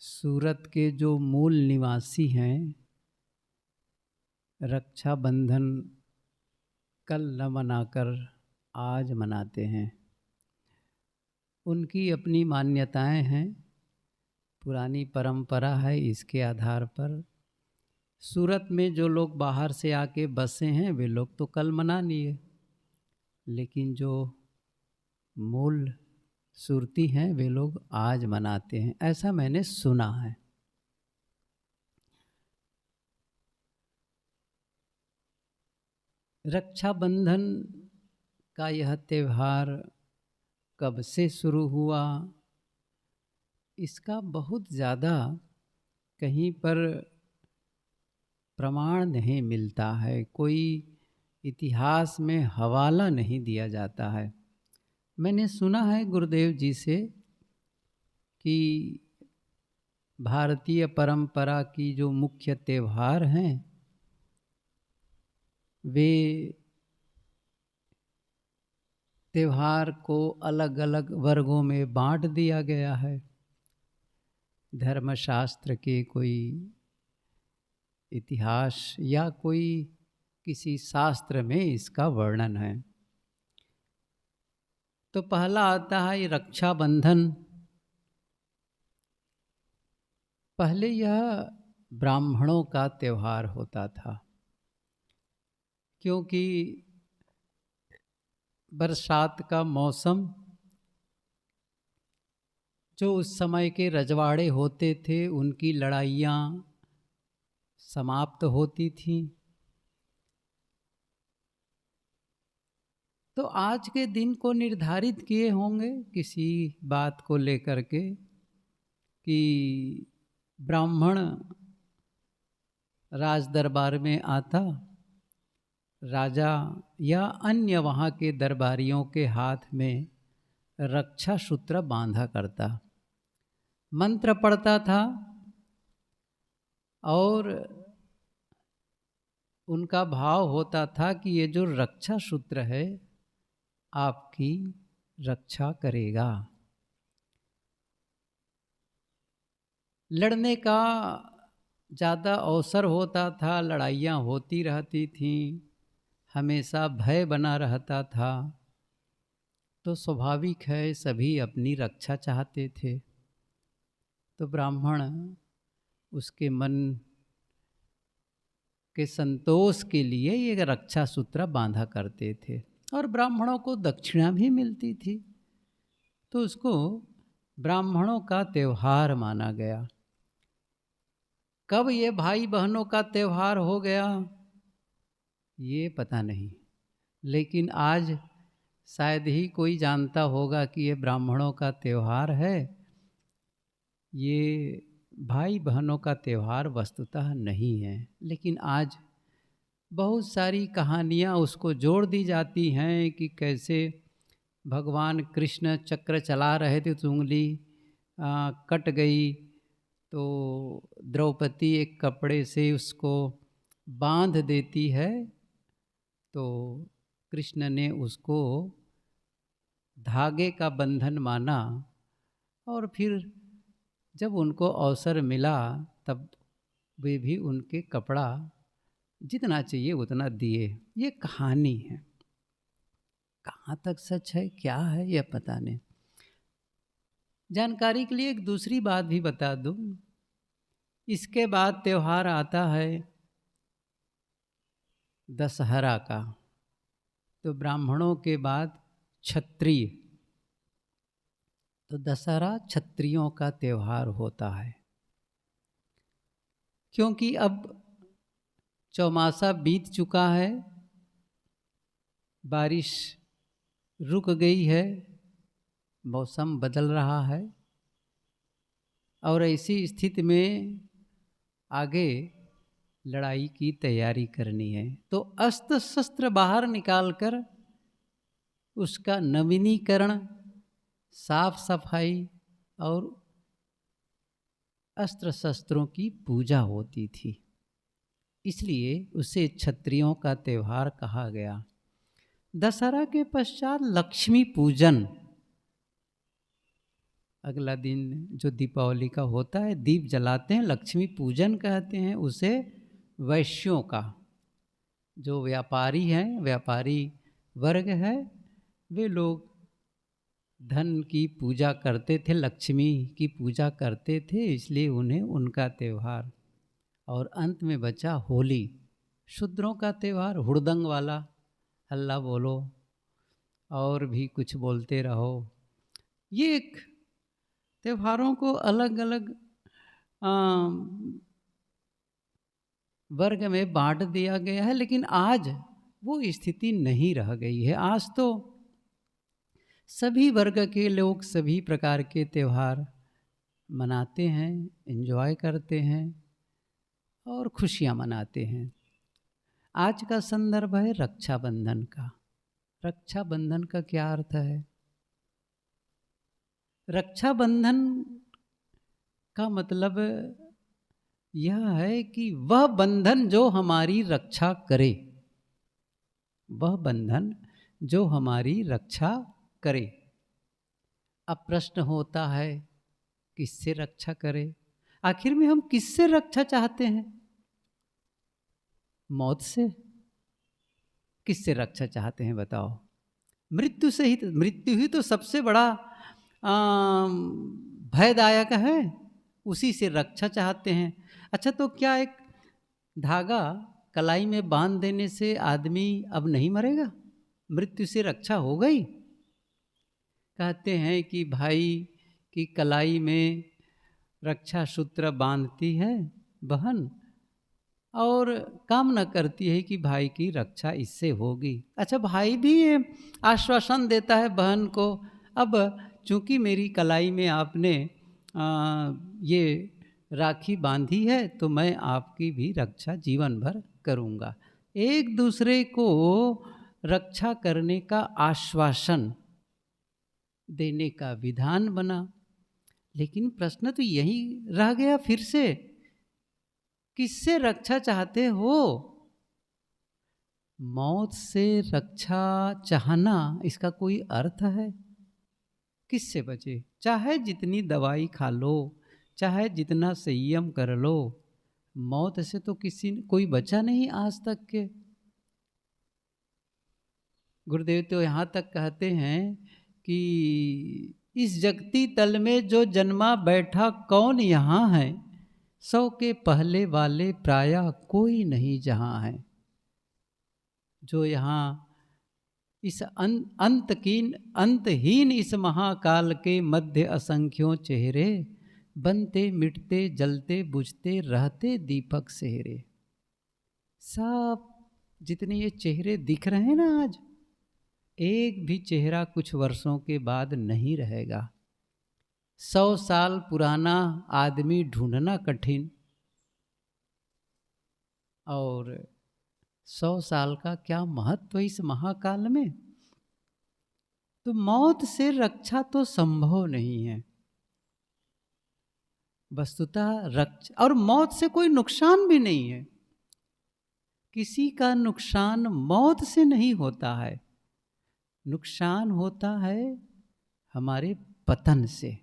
सूरत के जो मूल निवासी हैं, रक्षाबंधन कल न मनाकर आज मनाते हैं। उनकी अपनी मान्यताएं हैं, पुरानी परंपरा है। इसके आधार पर सूरत में जो लोग बाहर से आके बसे हैं वे लोग तो कल मना लिए, लेकिन जो मूल सुरती हैं वे लोग आज मनाते हैं, ऐसा मैंने सुना है। रक्षाबंधन का यह त्यौहार कब से शुरू हुआ, इसका बहुत ज़्यादा कहीं पर प्रमाण नहीं मिलता है, कोई इतिहास में हवाला नहीं दिया जाता है। मैंने सुना है गुरुदेव जी से कि भारतीय परंपरा की जो मुख्य त्यौहार हैं वे त्यौहार को अलग अलग वर्गों में बांट दिया गया है। धर्मशास्त्र के कोई इतिहास या कोई किसी शास्त्र में इसका वर्णन है। तो पहला आता है रक्षाबंधन। पहले यह ब्राह्मणों का त्यौहार होता था, क्योंकि बरसात का मौसम, जो उस समय के रजवाड़े होते थे उनकी लड़ाइयाँ समाप्त होती थीं। तो आज के दिन को निर्धारित किए होंगे किसी बात को लेकर के कि ब्राह्मण राज दरबार में आता, राजा या अन्य वहाँ के दरबारियों के हाथ में रक्षा सूत्र बांधा करता, मंत्र पढ़ता था और उनका भाव होता था कि ये जो रक्षा सूत्र है आपकी रक्षा करेगा। लड़ने का ज़्यादा अवसर होता था, लड़ाइयाँ होती रहती थीं, हमेशा भय बना रहता था, तो स्वाभाविक है सभी अपनी रक्षा चाहते थे। तो ब्राह्मण उसके मन के संतोष के लिए ये रक्षा सूत्र बांधा करते थे और ब्राह्मणों को दक्षिणा भी मिलती थी, तो उसको ब्राह्मणों का त्यौहार माना गया। कब ये भाई बहनों का त्यौहार हो गया ये पता नहीं, लेकिन आज शायद ही कोई जानता होगा कि ये ब्राह्मणों का त्यौहार है। ये भाई बहनों का त्यौहार वस्तुतः नहीं है, लेकिन आज बहुत सारी कहानियाँ उसको जोड़ दी जाती हैं कि कैसे भगवान कृष्ण चक्र चला रहे थे तो उंगली कट गई, तो द्रौपदी एक कपड़े से उसको बांध देती है, तो कृष्ण ने उसको धागे का बंधन माना और फिर जब उनको अवसर मिला तब वे भी उनके कपड़ा जितना चाहिए उतना दिए। ये कहानी है, कहाँ तक सच है क्या है यह पता नहीं। जानकारी के लिए एक दूसरी बात भी बता दूं, इसके बाद त्यौहार आता है दशहरा का। तो ब्राह्मणों के बाद क्षत्रिय, तो दशहरा क्षत्रियों का त्यौहार होता है, क्योंकि अब चौमासा बीत चुका है, बारिश रुक गई है, मौसम बदल रहा है और ऐसी स्थिति में आगे लड़ाई की तैयारी करनी है। तो अस्त्र शस्त्र बाहर निकालकर उसका नवीनीकरण, साफ सफाई और अस्त्र शस्त्रों की पूजा होती थी, इसलिए उसे क्षत्रियों का त्यौहार कहा गया। दशहरा के पश्चात लक्ष्मी पूजन अगला दिन जो दीपावली का होता है, दीप जलाते हैं, लक्ष्मी पूजन कहते हैं उसे। वैश्यों का, जो व्यापारी हैं, व्यापारी वर्ग है, वे लोग धन की पूजा करते थे, लक्ष्मी की पूजा करते थे, इसलिए उन्हें उनका त्यौहार। और अंत में बचा होली, शूद्रों का त्यौहार, हुड़दंग वाला, हल्ला बोलो और भी कुछ बोलते रहो। ये एक त्योहारों को अलग अलग वर्ग में बांट दिया गया है, लेकिन आज वो स्थिति नहीं रह गई है। आज तो सभी वर्ग के लोग सभी प्रकार के त्यौहार मनाते हैं, एंजॉय करते हैं और खुशियाँ मनाते हैं। आज का संदर्भ है रक्षाबंधन का। रक्षाबंधन का क्या अर्थ है? रक्षाबंधन का मतलब यह है कि वह बंधन जो हमारी रक्षा करे, वह बंधन जो हमारी रक्षा करे। अब प्रश्न होता है, किससे रक्षा करे? आखिर में हम किससे रक्षा चाहते हैं? मौत से? किससे रक्षा चाहते हैं बताओ? मृत्यु से ही। मृत्यु ही तो सबसे बड़ा भयदायक है, उसी से रक्षा चाहते हैं। अच्छा, तो क्या एक धागा कलाई में बांध देने से आदमी अब नहीं मरेगा? मृत्यु से रक्षा हो गई? कहते हैं कि भाई की कलाई में रक्षा सूत्र बांधती है बहन और कामना करती है कि भाई की रक्षा इससे होगी। अच्छा, भाई भी ये आश्वासन देता है बहन को, अब चूंकि मेरी कलाई में आपने ये राखी बांधी है तो मैं आपकी भी रक्षा जीवन भर करूँगा। एक दूसरे को रक्षा करने का आश्वासन देने का विधान बना। लेकिन प्रश्न तो यही रह गया फिर से, किससे रक्षा चाहते हो? मौत से रक्षा चाहना, इसका कोई अर्थ है? किससे बचे? चाहे जितनी दवाई खा लो, चाहे जितना संयम कर लो, मौत से तो कोई बचा नहीं आज तक के। गुरुदेव तो यहाँ तक कहते हैं कि इस जगती तल में जो जन्मा बैठा कौन यहाँ है, 100 के पहले वाले प्रायः कोई नहीं जहाँ है। जो यहाँ इस अंतहीन इस महाकाल के मध्य असंख्यों चेहरे, बनते मिटते जलते बुझते रहते दीपक सेहरे। सब जितने ये चेहरे दिख रहे हैं ना आज, एक भी चेहरा कुछ वर्षों के बाद नहीं रहेगा। 100 साल पुराना आदमी ढूंढना कठिन, और 100 साल का क्या महत्व इस महाकाल में। तो मौत से रक्षा तो संभव नहीं है वस्तुतः। रक्षा और मौत से कोई नुकसान भी नहीं है। किसी का नुकसान मौत से नहीं होता है, नुकसान होता है हमारे पतन से।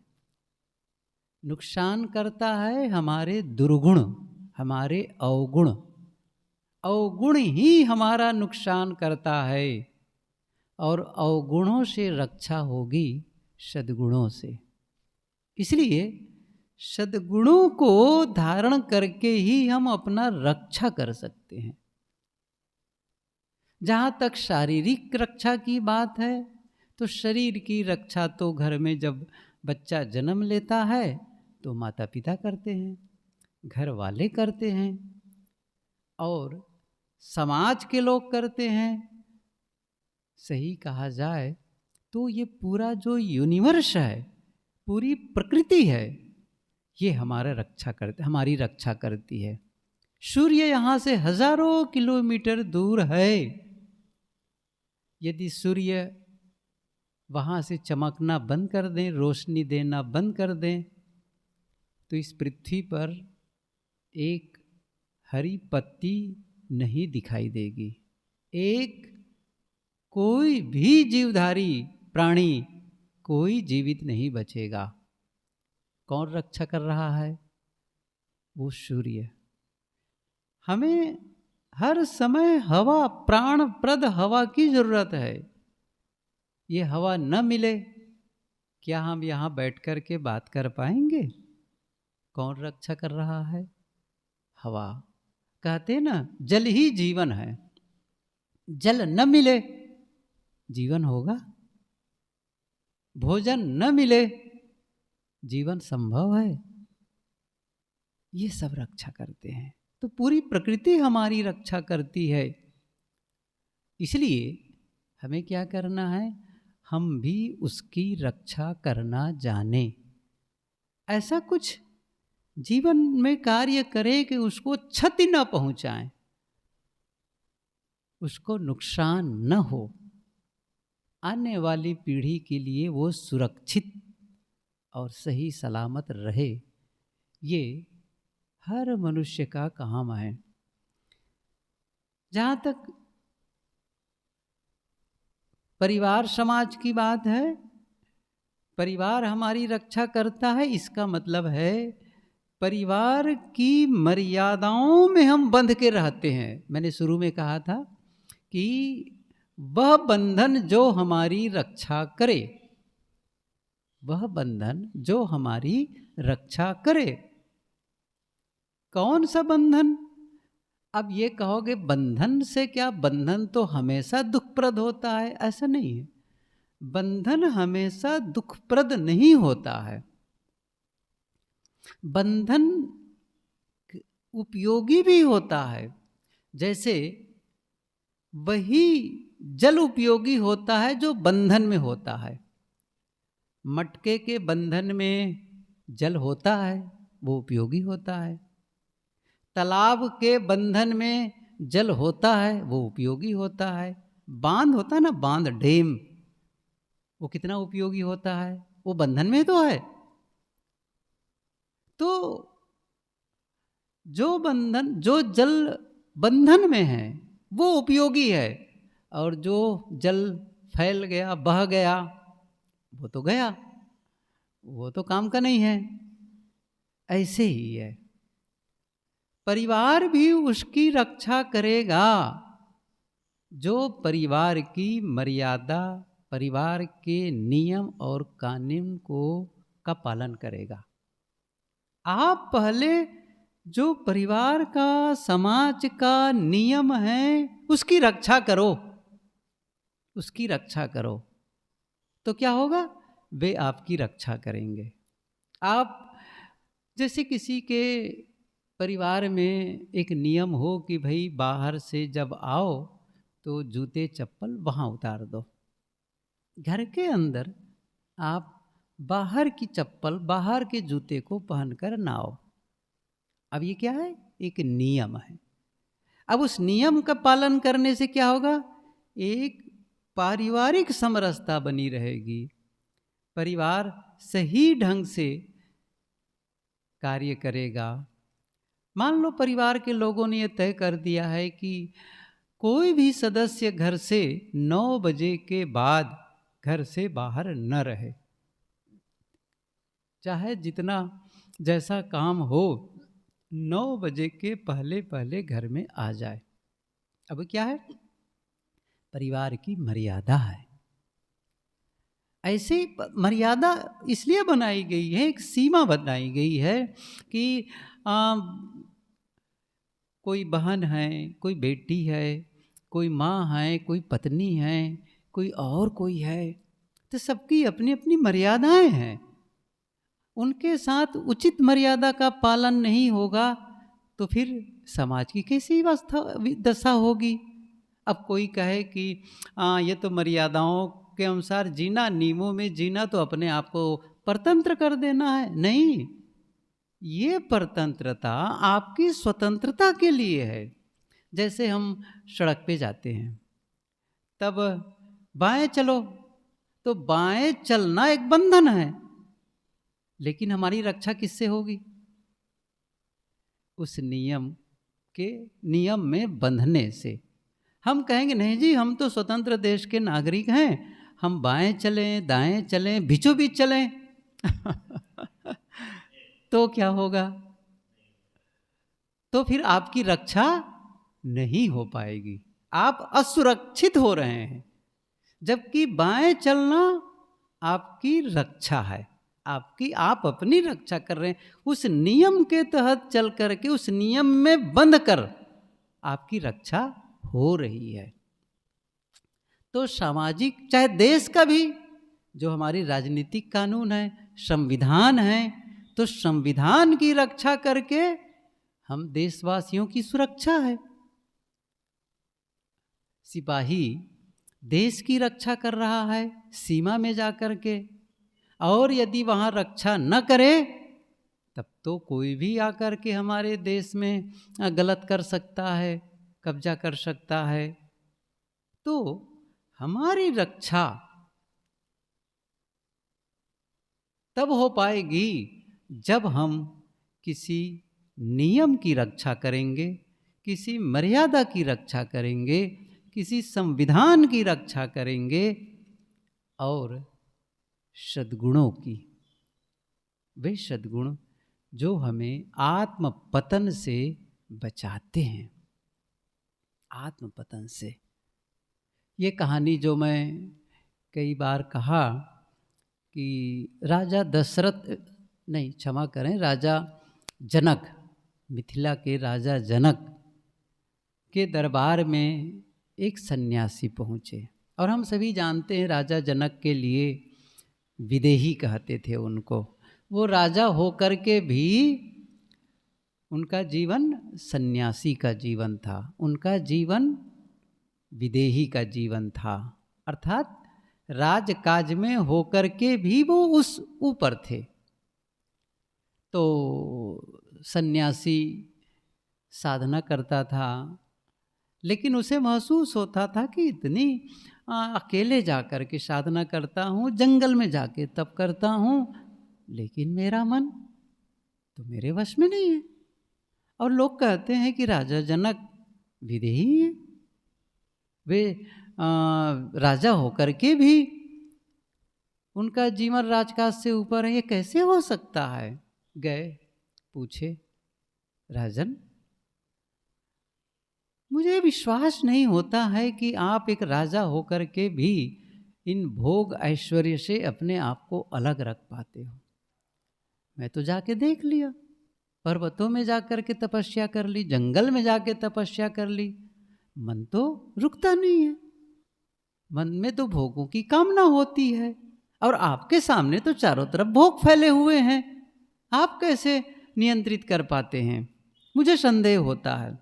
नुकसान करता है हमारे दुर्गुण, हमारे अवगुण। अवगुण ही हमारा नुकसान करता है, और अवगुणों से रक्षा होगी सद्गुणों से। इसलिए सद्गुणों को धारण करके ही हम अपना रक्षा कर सकते हैं। जहाँ तक शारीरिक रक्षा की बात है, तो शरीर की रक्षा तो घर में जब बच्चा जन्म लेता है तो माता पिता करते हैं, घर वाले करते हैं, और समाज के लोग करते हैं। सही कहा जाए तो ये पूरा जो यूनिवर्स है, पूरी प्रकृति है, ये हमारी रक्षा करती है। सूर्य यहाँ से हजारों किलोमीटर दूर है। यदि सूर्य वहाँ से चमकना बंद कर दें, रोशनी देना बंद कर दें, तो इस पृथ्वी पर एक हरी पत्ती नहीं दिखाई देगी। एक कोई भी जीवधारी प्राणी, कोई जीवित नहीं बचेगा। कौन रक्षा कर रहा है? वो सूर्य। हमें हर समय हवा, प्राणप्रद हवा की जरूरत है। ये हवा न मिले क्या हम यहाँ बैठ कर के बात कर पाएंगे? कौन रक्षा कर रहा है? हवा। कहते ना, जल ही जीवन है। जल न मिले जीवन होगा? भोजन न मिले जीवन संभव है? ये सब रक्षा करते हैं। तो पूरी प्रकृति हमारी रक्षा करती है। इसलिए हमें क्या करना है? हम भी उसकी रक्षा करना जाने। ऐसा कुछ जीवन में कार्य करें कि उसको क्षति न पहुंचाएं, उसको नुकसान न हो, आने वाली पीढ़ी के लिए वो सुरक्षित और सही सलामत रहे। ये हर मनुष्य का काम है। जहाँ तक परिवार समाज की बात है, परिवार हमारी रक्षा करता है। इसका मतलब है परिवार की मर्यादाओं में हम बंध के रहते हैं। मैंने शुरू में कहा था कि वह बंधन जो हमारी रक्षा करे, वह बंधन जो हमारी रक्षा करे। कौन सा बंधन? अब ये कहोगे बंधन से क्या? बंधन तो हमेशा दुखप्रद होता है। ऐसा नहीं है, बंधन हमेशा दुखप्रद नहीं होता है। बंधन उपयोगी भी होता है। जैसे वही जल उपयोगी होता है जो बंधन में होता है। मटके के बंधन में जल होता है, वो उपयोगी होता है। तालाब के बंधन में जल होता है, वो उपयोगी होता है। बांध होता है ना, बांध, डैम, वो कितना उपयोगी होता है, वो बंधन में तो है। तो जो बंधन, जो जल बंधन में है वो उपयोगी है, और जो जल फैल गया, बह गया, वो तो गया, वो तो काम का नहीं है। ऐसे ही है, परिवार भी उसकी रक्षा करेगा जो परिवार की मर्यादा, परिवार के नियम और कानून का पालन करेगा। आप पहले जो परिवार का, समाज का नियम है उसकी रक्षा करो, उसकी रक्षा करो, तो क्या होगा? वे आपकी रक्षा करेंगे। आप जैसे किसी के परिवार में एक नियम हो कि भाई बाहर से जब आओ तो जूते चप्पल वहाँ उतार दो। घर के अंदर आप बाहर की चप्पल, बाहर के जूते को पहनकर ना आओ। अब ये क्या है? एक नियम है। अब उस नियम का पालन करने से क्या होगा? एक पारिवारिक समरसता बनी रहेगी, परिवार सही ढंग से कार्य करेगा। मान लो परिवार के लोगों ने यह तय कर दिया है कि कोई भी सदस्य घर से 9 बजे के बाद घर से बाहर न रहे, चाहे जितना जैसा काम हो, 9 बजे के पहले पहले घर में आ जाए। अब क्या है? परिवार की मर्यादा है। ऐसे मर्यादा इसलिए बनाई गई है, एक सीमा बनाई गई है कि कोई बहन है, कोई बेटी है, कोई माँ है, कोई पत्नी है, कोई और कोई है, तो सबकी अपनी अपनी मर्यादाएं हैं। उनके साथ उचित मर्यादा का पालन नहीं होगा तो फिर समाज की कैसी दशा होगी? अब कोई कहे कि ये तो मर्यादाओं के अनुसार जीना, नियमों में जीना, तो अपने आप को परतंत्र कर देना है। नहीं, ये परतंत्रता आपकी स्वतंत्रता के लिए है। जैसे हम सड़क पे जाते हैं, तब बाएं चलो, तो बाएं चलना एक बंधन है, लेकिन हमारी रक्षा किससे होगी? उस नियम में बंधने से। हम कहेंगे नहीं जी, हम तो स्वतंत्र देश के नागरिक हैं, हम बाएं चलें, दाएं चलें, बीचों बीच चलें तो क्या होगा? तो फिर आपकी रक्षा नहीं हो पाएगी, आप असुरक्षित हो रहे हैं। जबकि बाएं चलना आपकी रक्षा है, आप अपनी रक्षा कर रहे हैं, उस नियम के तहत चल करके उस नियम में बंध कर आपकी रक्षा हो रही है। तो सामाजिक, चाहे देश का भी जो हमारी राजनीतिक कानून है, संविधान है, तो संविधान की रक्षा करके हम देशवासियों की सुरक्षा है। सिपाही देश की रक्षा कर रहा है सीमा में जाकर के, और यदि वहाँ रक्षा न करे तब तो कोई भी आकर के हमारे देश में गलत कर सकता है, कब्जा कर सकता है। तो हमारी रक्षा तब हो पाएगी जब हम किसी नियम की रक्षा करेंगे, किसी मर्यादा की रक्षा करेंगे, किसी संविधान की रक्षा करेंगे, और सद्गुणों की, वे सद्गुण जो हमें आत्म पतन से बचाते हैं, आत्म पतन से। ये कहानी जो मैं कई बार कहा कि राजा दशरथ, नहीं क्षमा करें, राजा जनक, मिथिला के राजा जनक के दरबार में एक सन्यासी पहुँचे। और हम सभी जानते हैं राजा जनक के लिए विदेही कहते थे उनको। वो राजा होकर के भी उनका जीवन सन्यासी का जीवन था, उनका जीवन विदेही का जीवन था। अर्थात राजकाज में होकर के भी वो उस ऊपर थे। तो सन्यासी साधना करता था, लेकिन उसे महसूस होता था कि इतनी अकेले जाकर के साधना करता हूँ, जंगल में जाके तप करता हूँ, लेकिन मेरा मन तो मेरे वश में नहीं है। और लोग कहते हैं कि राजा जनक विदेही हैं, वे राजा होकर के भी उनका जीवन राजकाज से ऊपर है, ये कैसे हो सकता है? गए पूछे, राजन मुझे विश्वास नहीं होता है कि आप एक राजा होकर के भी इन भोग ऐश्वर्य से अपने आप को अलग रख पाते हो। मैं तो जाके देख लिया, पर्वतों में जाकर के तपस्या कर ली, जंगल में जाके तपस्या कर ली, मन तो रुकता नहीं है, मन में तो भोगों की कामना होती है, और आपके सामने तो चारों तरफ भोग फैले हुए हैं, आप कैसे नियंत्रित कर पाते हैं? मुझे संदेह होता है।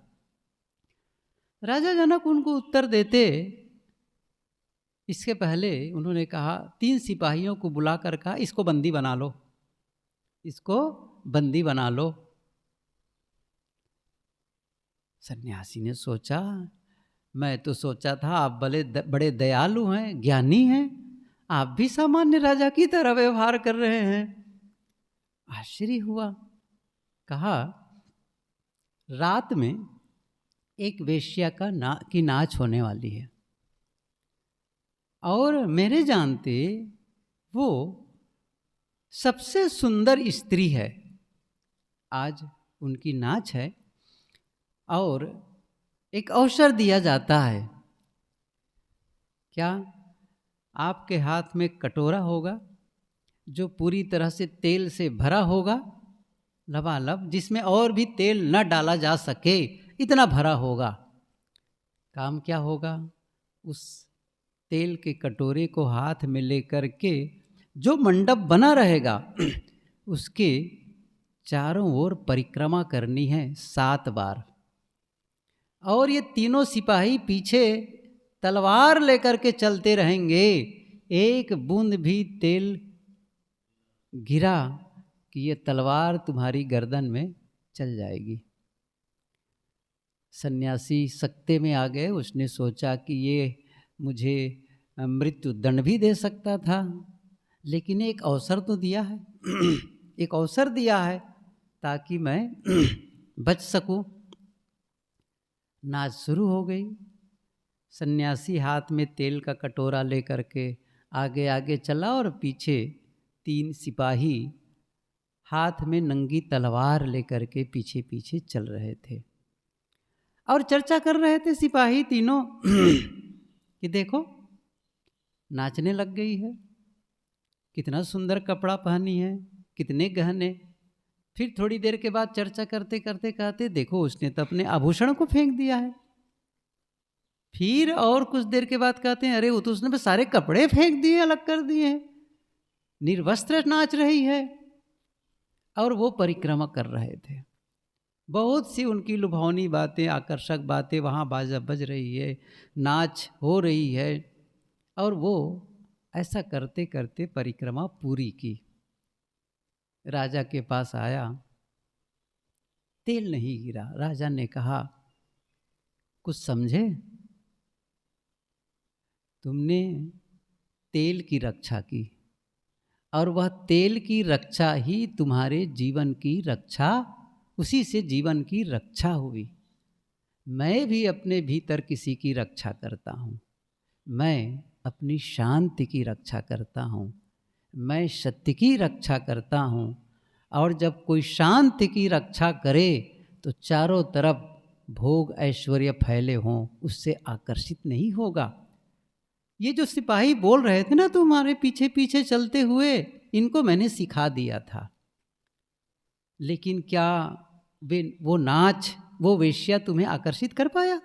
राजा जनक उनको उत्तर देते, इसके पहले उन्होंने कहा, 3 सिपाहियों को बुलाकर कहा, इसको बंदी बना लो, इसको बंदी बना लो। सन्यासी ने सोचा, मैं तो सोचा था आप बड़े दयालु हैं, ज्ञानी हैं, आप भी सामान्य राजा की तरह व्यवहार कर रहे हैं। आश्चर्य हुआ। कहा, रात में एक वेश्या की नाच होने वाली है, और मेरे जानते वो सबसे सुंदर स्त्री है। आज उनकी नाच है, और एक अवसर दिया जाता है। क्या आपके हाथ में कटोरा होगा जो पूरी तरह से तेल से भरा होगा, लबालब, जिसमें और भी तेल न डाला जा सके, इतना भरा होगा। काम क्या होगा? उस तेल के कटोरे को हाथ में लेकर के जो मंडप बना रहेगा उसके चारों ओर परिक्रमा करनी है 7 बार, और ये तीनों सिपाही पीछे तलवार लेकर के चलते रहेंगे। एक बूंद भी तेल गिरा कि ये तलवार तुम्हारी गर्दन में चल जाएगी। सन्यासी सकते में आ गए। उसने सोचा कि ये मुझे मृत्यु दंड भी दे सकता था, लेकिन एक अवसर तो दिया है एक अवसर दिया है ताकि मैं बच सकूं। नाच शुरू हो गई। सन्यासी हाथ में तेल का कटोरा लेकर के आगे आगे चला, और पीछे 3 सिपाही हाथ में नंगी तलवार लेकर के पीछे पीछे चल रहे थे और चर्चा कर रहे थे सिपाही तीनों कि देखो नाचने लग गई है, कितना सुंदर कपड़ा पहनी है, कितने गहने। फिर थोड़ी देर के बाद चर्चा करते करते कहते देखो उसने तो अपने आभूषण को फेंक दिया है। फिर और कुछ देर के बाद कहते हैं अरे वो तो उसने बस सारे कपड़े फेंक दिए, अलग कर दिए हैं, निर्वस्त्र नाच रही है। और वो परिक्रमा कर रहे थे। बहुत सी उनकी लुभावनी बातें, आकर्षक बातें वहाँ बाजा बज रही है, नाच हो रही है। और वो ऐसा करते करते परिक्रमा पूरी की। राजा के पास आया, तेल नहीं गिरा। राजा ने कहा कुछ समझे, तुमने तेल की रक्षा की और वह तेल की रक्षा ही तुम्हारे जीवन की रक्षा, उसी से जीवन की रक्षा हुई। मैं भी अपने भीतर किसी की रक्षा करता हूँ, मैं अपनी शांति की रक्षा करता हूँ, मैं सत्य की रक्षा करता हूँ। और जब कोई शांति की रक्षा करे तो चारों तरफ भोग ऐश्वर्य फैले हों, उससे आकर्षित नहीं होगा। ये जो सिपाही बोल रहे थे ना तुम्हारे पीछे पीछे चलते हुए, इनको मैंने सिखा दिया था। लेकिन क्या वो नाच, वो वेश्या तुम्हें आकर्षित कर पाया?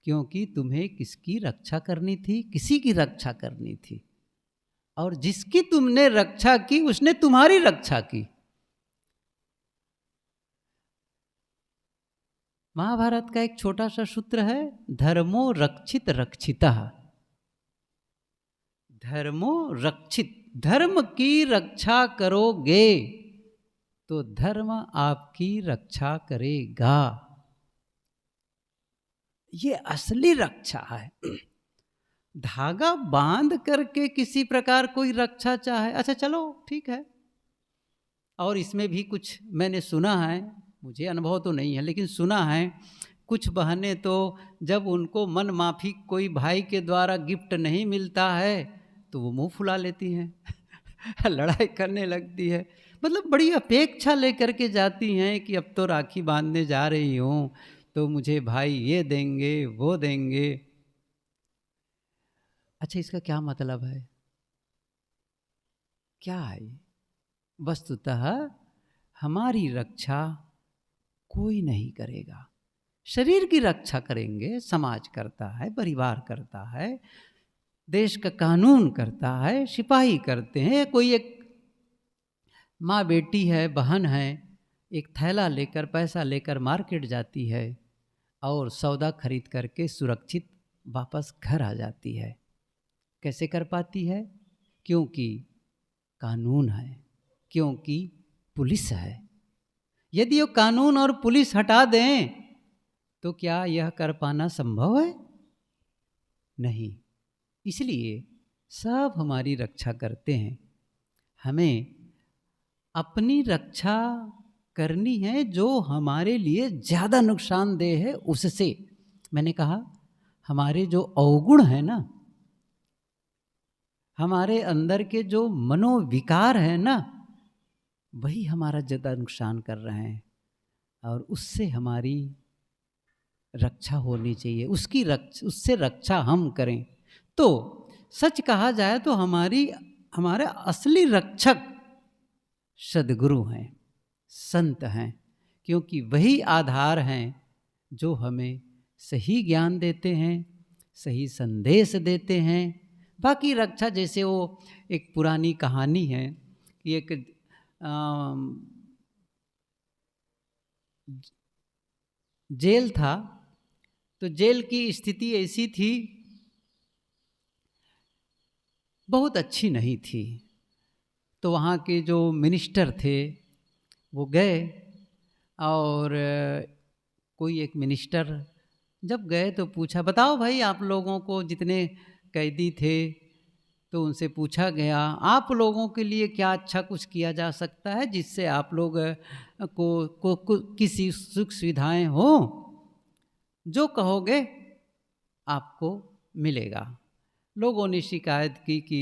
क्योंकि तुम्हें किसकी रक्षा करनी थी? किसी की रक्षा करनी थी। और जिसकी तुमने रक्षा की उसने तुम्हारी रक्षा की। महाभारत का एक छोटा सा सूत्र है, धर्मो रक्षित रक्षितः। धर्मो रक्षित, धर्म की रक्षा करोगे तो धर्म आपकी रक्षा करेगा। ये असली रक्षा है। धागा बांध करके किसी प्रकार कोई रक्षा चाहे, अच्छा चलो ठीक है। और इसमें भी कुछ मैंने सुना है, मुझे अनुभव तो नहीं है लेकिन सुना है, कुछ बहनें तो जब उनको मन माफिक कोई भाई के द्वारा गिफ्ट नहीं मिलता है तो वो मुंह फुला लेती हैं लड़ाई करने लगती है। मतलब बड़ी अपेक्षा लेकर के जाती हैं कि अब तो राखी बांधने जा रही हूँ तो मुझे भाई ये देंगे वो देंगे। अच्छा इसका क्या मतलब है? क्या है? वस्तुतः हमारी रक्षा कोई नहीं करेगा। शरीर की रक्षा करेंगे, समाज करता है, परिवार करता है, देश का कानून करता है, सिपाही करते हैं। कोई एक माँ बेटी है, बहन है, एक थैला लेकर पैसा लेकर मार्केट जाती है और सौदा खरीद करके सुरक्षित वापस घर आ जाती है। कैसे कर पाती है? क्योंकि कानून है, क्योंकि पुलिस है। यदि वो कानून और पुलिस हटा दें तो क्या यह कर पाना संभव है? नहीं। इसलिए सब हमारी रक्षा करते हैं। हमें अपनी रक्षा करनी है जो हमारे लिए ज़्यादा नुकसानदेह है उससे। मैंने कहा हमारे जो अवगुण है ना, हमारे अंदर के जो मनोविकार है ना, वही हमारा ज़्यादा नुकसान कर रहे हैं और उससे हमारी रक्षा होनी चाहिए। उससे रक्षा हम करें तो सच कहा जाए तो हमारे असली रक्षक सद्गुरु हैं, संत हैं। क्योंकि वही आधार हैं जो हमें सही ज्ञान देते हैं, सही संदेश देते हैं। बाकी रक्षा जैसे वो एक पुरानी कहानी है कि एक जेल था, तो जेल की स्थिति ऐसी थी, बहुत अच्छी नहीं थी। तो वहाँ के जो मिनिस्टर थे वो गए और कोई एक मिनिस्टर जब गए तो पूछा बताओ भाई आप लोगों को, जितने कैदी थे तो उनसे पूछा गया आप लोगों के लिए क्या अच्छा कुछ किया जा सकता है जिससे आप लोग को किसी सुख सुविधाएं हो, जो कहोगे आपको मिलेगा। लोगों ने शिकायत की कि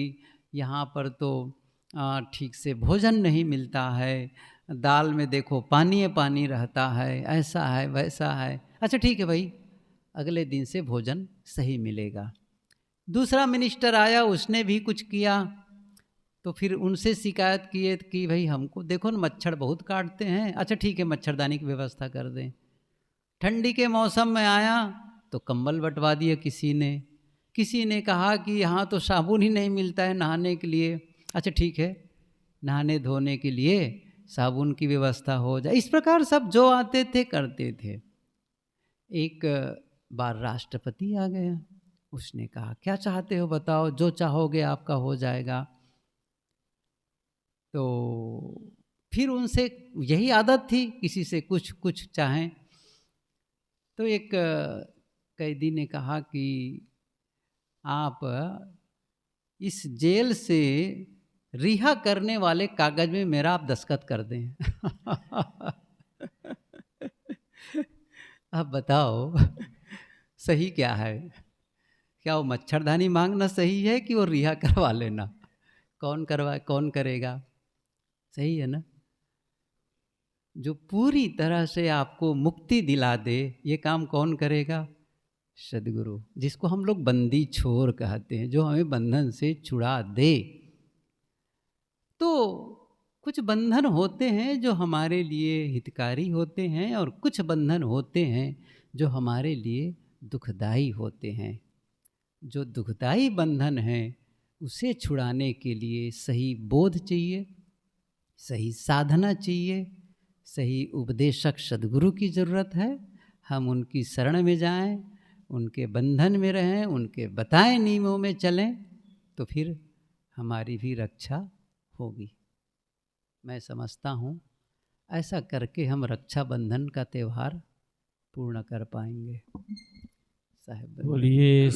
यहाँ पर तो ठीक से भोजन नहीं मिलता है, दाल में देखो पानी पानी रहता है, ऐसा है वैसा है। अच्छा ठीक है भाई, अगले दिन से भोजन सही मिलेगा। दूसरा मिनिस्टर आया, उसने भी कुछ किया, तो फिर उनसे शिकायत किए कि भाई हमको देखो ना मच्छर बहुत काटते हैं। अच्छा ठीक है, मच्छरदानी की व्यवस्था कर दें। ठंडी के मौसम में आया तो कंबल बंटवा दिए किसी ने कहा कि यहाँ तो साबुन ही नहीं मिलता है नहाने के लिए। अच्छा ठीक है, नहाने धोने के लिए साबुन की व्यवस्था हो जाए। इस प्रकार सब जो आते थे करते थे। एक बार राष्ट्रपति आ गया, उसने कहा क्या चाहते हो बताओ, जो चाहोगे आपका हो जाएगा। तो फिर उनसे यही आदत थी, किसी से कुछ कुछ चाहें। तो एक कैदी ने कहा कि आप इस जेल से रिहा करने वाले कागज में मेरा आप दस्तखत कर दें। अब बताओ सही क्या है? क्या वो मच्छरदानी मांगना सही है कि वो रिहा करवा लेना? कौन करेगा? सही है ना? जो पूरी तरह से आपको मुक्ति दिला दे, ये काम कौन करेगा? सद्गुरु, जिसको हम लोग बंदी छोर कहते हैं, जो हमें बंधन से छुड़ा दे। तो कुछ बंधन होते हैं जो हमारे लिए हितकारी होते हैं, और कुछ बंधन होते हैं जो हमारे लिए दुखदाई होते हैं। जो दुखदाई बंधन है उसे छुड़ाने के लिए सही बोध चाहिए, सही साधना चाहिए, सही उपदेशक सद्गुरु की ज़रूरत है। हम उनकी शरण में जाएं, उनके बंधन में रहें, उनके बताए नियमों में चलें, तो फिर हमारी भी रक्षा होगी। मैं समझता हूँ ऐसा करके हम रक्षाबंधन का त्यौहार पूर्ण कर पाएंगे। साहेब बोलिए।